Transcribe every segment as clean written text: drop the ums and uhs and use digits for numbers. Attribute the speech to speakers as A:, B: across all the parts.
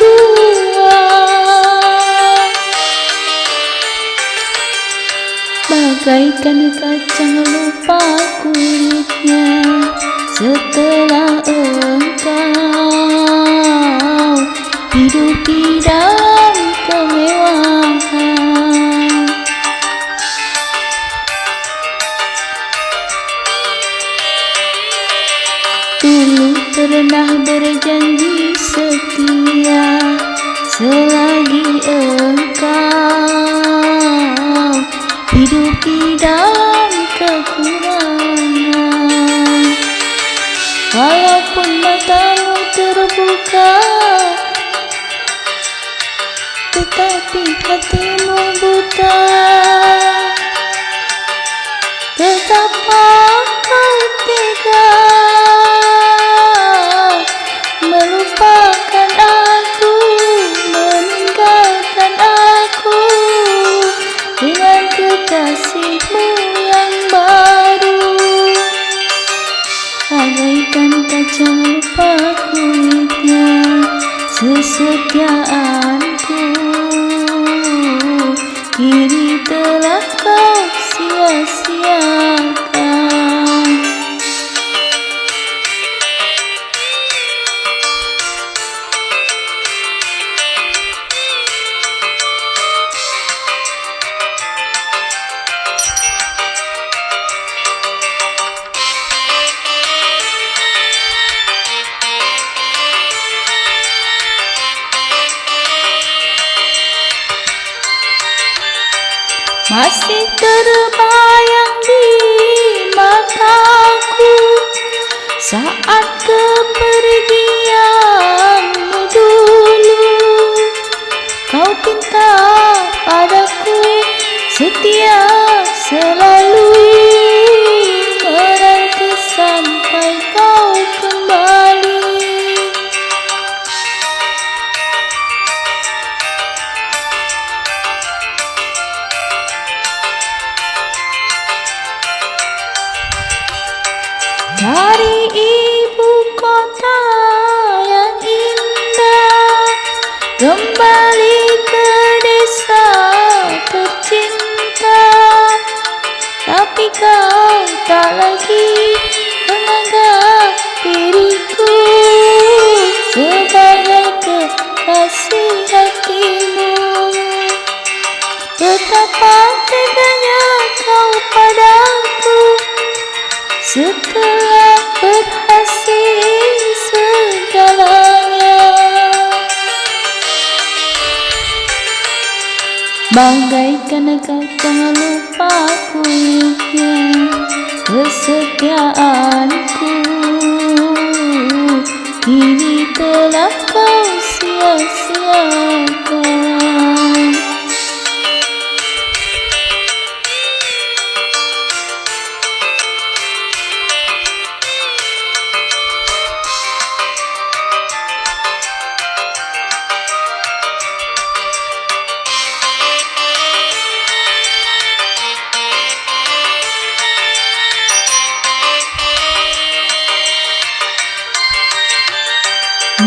A: berdua, bagaikan kacang lupa kulitnya setelah engkau hidup di dalam kemewahan. Dulu pernah berjanji setia selagi engkau hidup di dalam kekurangan. Walaupun matamu terbuka, tetapi hatimu buta. Betapa kau tega melupakan aku, meninggalkan aku dengan kekasihmu yang baru. Bagaikan kacang lupa kulitnya kesetiaanku kini telah kau sia-siakan. Masih terbayang di mataku saat kepergianmu dulu. Kau pinta padaku setia selalu menanti sampai kau kembali. Dari ibu kota yang indah kembali ke desa tercinta, tapi kau tak lagi menganggap diriku sebagai kekasih hatimu. Betapa teganya kau padaku setelah berhasil segalanya. Bagaikan kacang lupa kulitnya kesetiaanku kini telah kau sia-siakan.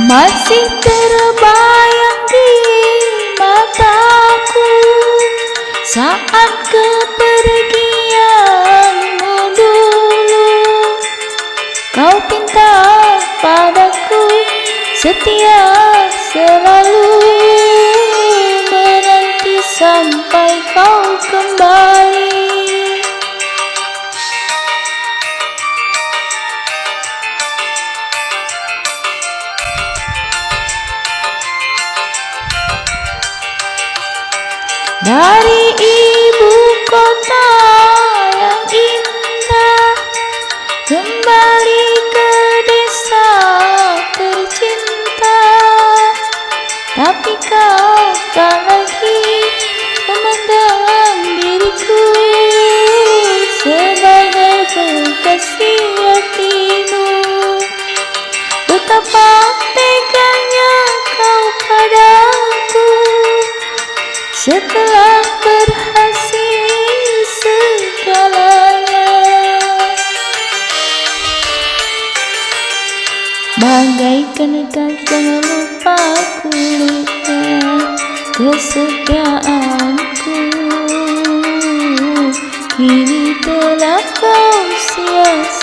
A: Masih terbayang di mataku saat kepergianmu dulu. Kau pinta padaku setia selalu menanti sampai kau kembali. Dari ibu kota yang indah kembali ke desa tercinta, tapi kau tak lagi memandang diriku sebagai kekasih hatimu. Betapa teganya kau padaku setelah berhasil segalanya. Bagaikan kacang lupa kulit kini telah kau sia-sia.